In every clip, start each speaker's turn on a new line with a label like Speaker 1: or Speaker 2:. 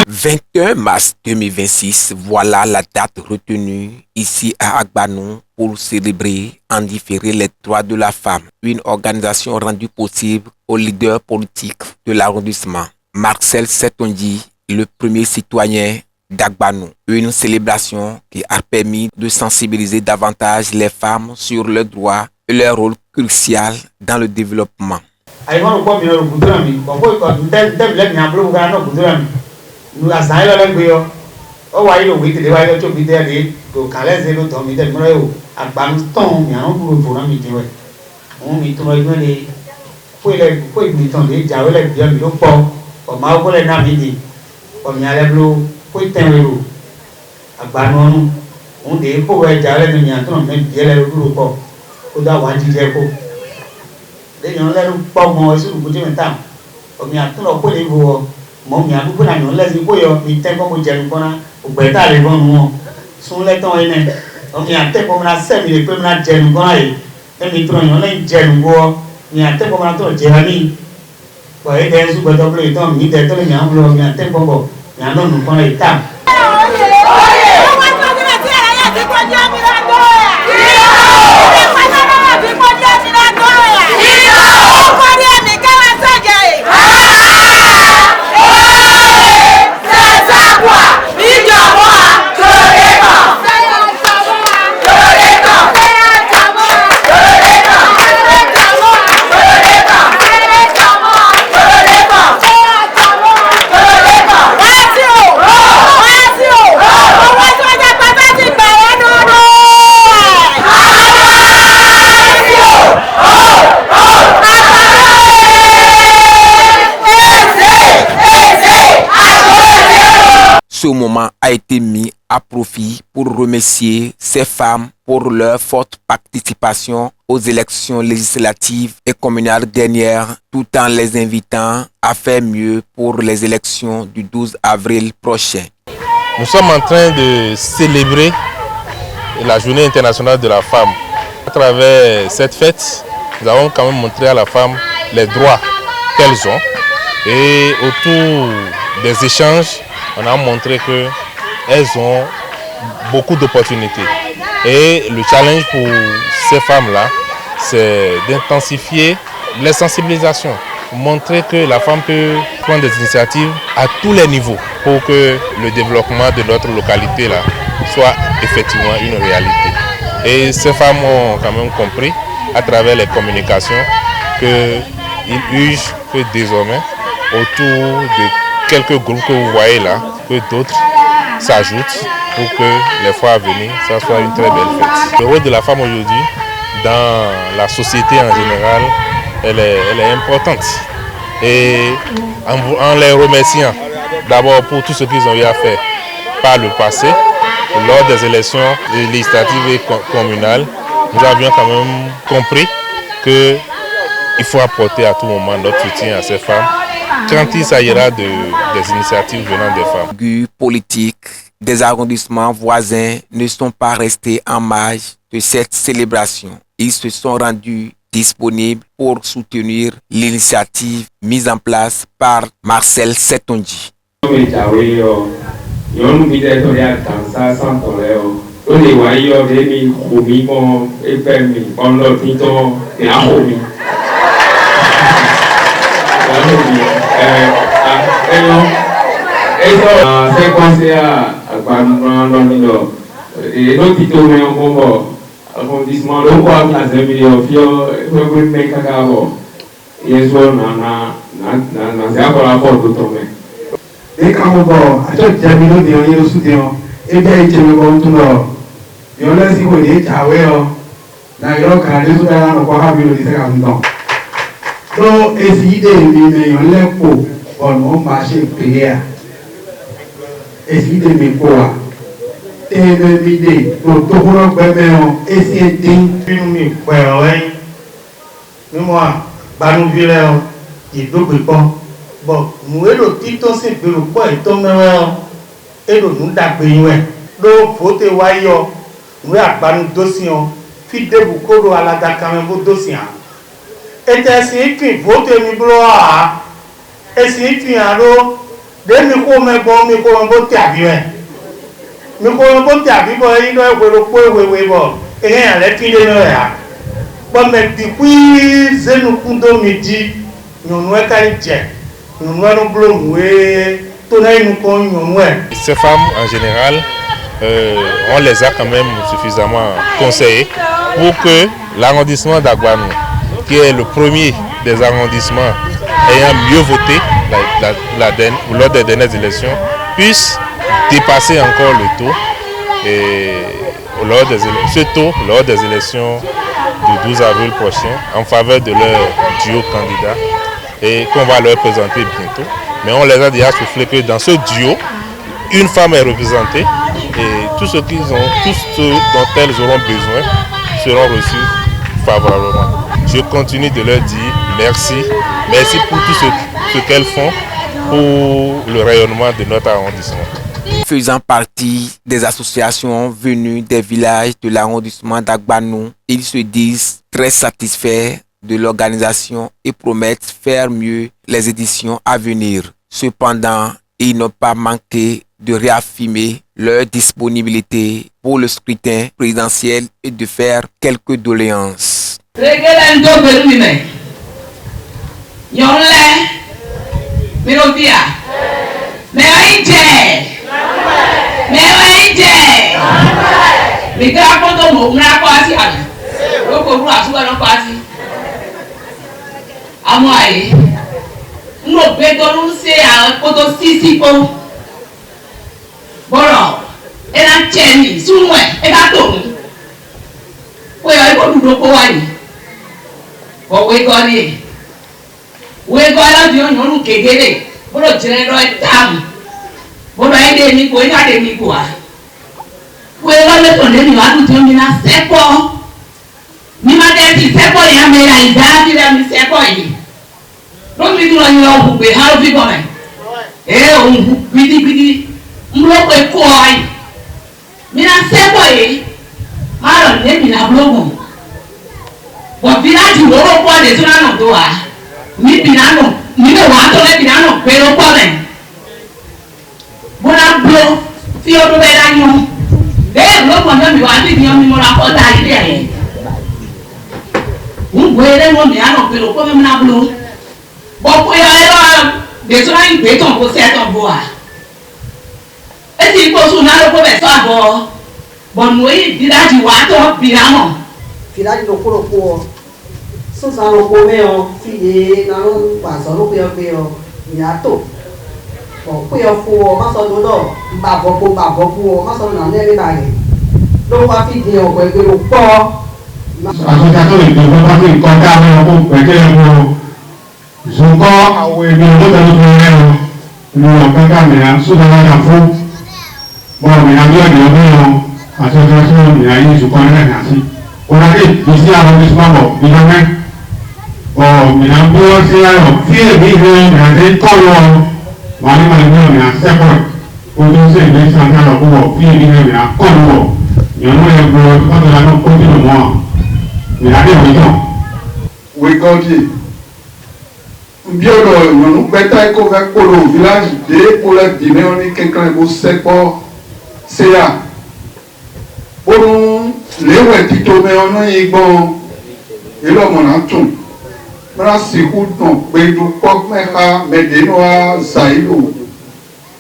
Speaker 1: 21 mars 2026, voilà la date retenue ici à Agbanou pour célébrer en différé les droits de la femme, une organisation rendue possible aux leaders politiques de l'arrondissement. Marcel Setondi, le premier citoyen d'Agbanou, une célébration qui a permis de sensibiliser davantage les femmes sur leurs droits et leur rôle crucial dans le développement.
Speaker 2: Nous avons o wa ilo witi de wa ilo chobi de do kaleze lo to mi de mro yo agbanston mi an buru fo na mi de we won mi to mo le fo mi ton de ja we le bi mi lo po o ma ko le na mi di o mi ale blo fo ten we ro agbanu onu won de fo we ja le mi an ton me bi le lo po o da wa ji je ko de yan le po mo su bu je mi ta o mi an ton lo ko le wo mo mi abu na yon lesi boyo mi tempo mo jenu kona ogbeta le bon mo sun le ton ene o mi ate ko na se mi le pe na jenu kona e mi tro yon le jenu go mi ate ko na to jerani ko e de su gbedo blo iton mi de to le mi an blo mi ate ko bo mi an no kona e ta
Speaker 1: Ce moment a été mis à profit pour remercier ces femmes pour leur forte participation aux élections législatives et communales dernières, tout en les invitant à faire mieux pour les élections du 12 avril prochain.
Speaker 3: Nous sommes en train de célébrer la Journée internationale de la femme. À travers cette fête, nous avons quand même montré à la femme les droits qu'elles ont. Et autour des échanges, on a montré qu'elles ont beaucoup d'opportunités. Et le challenge pour ces femmes-là, c'est d'intensifier les sensibilisations. Montrer que la femme peut prendre des initiatives à tous les niveaux pour que le développement de notre localité là soit effectivement une réalité. Et ces femmes ont quand même compris à travers les communications qu'ils urgent que désormais, autour de quelques groupes que vous voyez là, que d'autres s'ajoutent pour que les fois à venir, ça soit une très belle fête. Le rôle de la femme aujourd'hui, dans la société en général, elle est importante. Et en les remerciant d'abord pour tout ce qu'ils ont eu à faire par le passé, lors des élections législatives et communales, nous avions quand même compris qu'il faut apporter à tout moment notre soutien à ces femmes quand il s'agira des initiatives venant des femmes.
Speaker 1: Les politiques des arrondissements voisins ne sont pas restés en marge de cette célébration. Ils se sont rendus disponibles pour soutenir l'initiative mise en place par Marcel Setondi.
Speaker 4: C'est conseiller à arrondissement le quoi la zémilio fio we make a gabo yes one na za ko la for to me
Speaker 2: e ka mo bo a to jamilo de o su de o e be je me bo ntuno yo le si ko de jawe o na yo ka le su da no ko ha bi lo di se ka ndo so e si de mi me yo le ko on ma se pe ya e si de mi ko a Evide, o tokoro gbẹmẹran esi din nínú mi pẹ̀rọ ẹyin mímọ́ à gbanúbílẹ̀ ọ ìdógbè pọ̀ bọ̀ mú èlò títọ́ sí ìgbèrò pọ̀ ìtọ́ mẹ́rẹ́ ọ èlò ní dàgbé yín ẹ̀ ló fòóté wáyé ọ mú àgbánú dósì ọ fi débù kóró alágàkàmẹ́ bó dósì hàn ètò ẹ̀sìn ìkìn fòóté mi búrọ́ à ẹ̀sìn ìkìn àró de mi ko me bo ti abi we mi ko bo ti abi bo yi no e we bo e yan le ti le no ya bo me di kwi zenu kundo mi di nyonu e ka je nyonu no blo we to na inu ko nyonu e.
Speaker 3: Ces femmes en général on les a quand même suffisamment conseillées pour que l'arrondissement d'Agbanou, qui est le premier des arrondissements ayant mieux voté lors des dernières élections, puisse dépasser encore le taux, et lors des élections du 12 avril prochain en faveur de leur duo candidat, et qu'on va leur présenter bientôt. Mais on les a déjà soufflé que dans ce duo, une femme est représentée et tout ce dont elles auront besoin seront reçus favorablement. Je continue de leur dire merci pour tout ce qu'elles font pour le rayonnement de notre arrondissement.
Speaker 1: Faisant partie des associations venues des villages de l'arrondissement d'Agbanou, ils se disent très satisfaits de l'organisation et promettent faire mieux les éditions à venir. Cependant, ils n'ont pas manqué de réaffirmer leur disponibilité pour le scrutin présidentiel et de faire quelques doléances.
Speaker 5: Boro, ena cheni, sunwe, ena tomu. Wewe iko dudoko wani. We goni. We gona dio nyonu kegele. Boro jere ro tam. Boro ide mi ko ina de mi ko a. We lo le to le mi wa du ti mi na sepo. Mi ma de ti sepo ya me la ida ti le mi sepo yi. Lo mi du lo ni lo bu pe ha lo fi go me. O bidi mloko ekoi mina sebo yi maro ne mina blogo bo village loro kwa de tuna no do a mi binano mi me wa to le binano pero kwa me bona blo fi o do be da nyu de lo kwa na mi wa ti nyu mi mo la ko da ide e un gwere mo mi ano pero kwa me na blo bo ko ya era de tuna in be ton ko se ton bo a esi ko su na lo ko be so abo bon we village wa to binano
Speaker 6: village do ko so sa lo ko me o fi na lo pa so lo pe o ya to o pe o fu o ma so do do ba bo fu o ma so na le ba ge lo wa fi di o pe lo po
Speaker 4: association de développement qui comptable pour péter mo zonko awe mi mo da lo ni o ka ka me an so da na fu bon mi an yo ni o association ni ayi su kon na si o na ke ici arrondissement bo bi na me o mi an bo si la o fi e bi ni na de ko lo ma ni na se ko o do se ni san na lo ko fi e bi ni na ko lo yo no e bo ko da no ko ti mo mi a de mo
Speaker 7: we godi biolo nous beta ko va ko lo village de pour la dîner on est quelqu'un ko se ko c'est là bon les ouais tito mais on est bon et là mon anton mara siku ton pe du ko me ha me de no zaïlo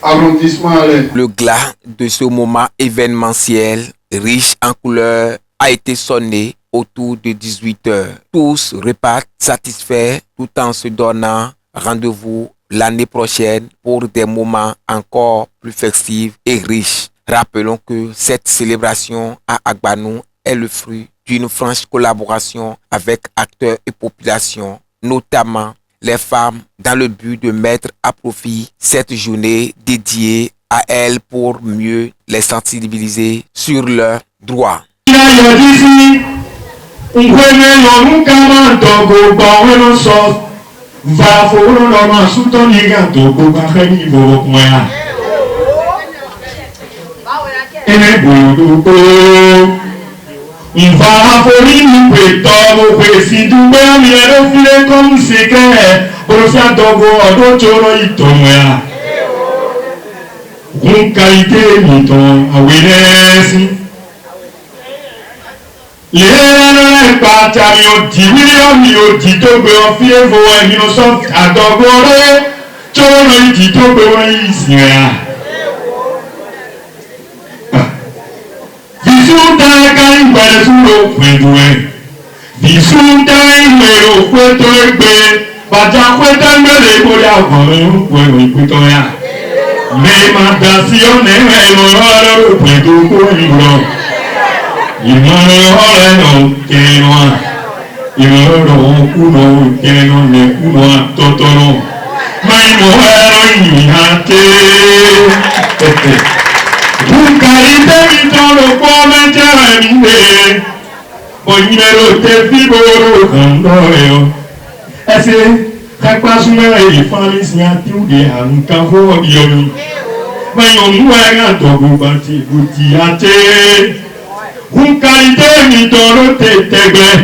Speaker 7: arrondissement.
Speaker 1: Le glas de ce moment événementiel riche en couleurs a été sonné autour de 18h. Tous repartent satisfaits tout en se donnant rendez-vous l'année prochaine pour des moments encore plus festifs et riches. Rappelons que cette célébration à Agbanou est le fruit d'une franche collaboration avec acteurs et populations, notamment les femmes, dans le but de mettre à profit cette journée dédiée à elles pour mieux les sensibiliser sur leurs droits.
Speaker 8: Il va afforir nous pétons, nous si du bien, il est refilé comme c'est clair. Pour faire dogo, d'autres, il tombe. une qualité ni ton awareness. Les pas t'amio di million di to be of fear for when you soft adogore. Chono di to be when isia. Visuta kan gbere sulo pedue. Visuta imero kweto egbe. Baja kweta ngere bori agore kwe kweto ya. Me mandasione no ro kweto ko ngro. Imano que no imano uno que no ne uno totoro mai muero inhate un carite mi toro come te bonimero te fiboro condoyo ese takpasuna e falis nyatu de anka ho yomi mai on wega to bubati butiate un carité mi toro te tegbe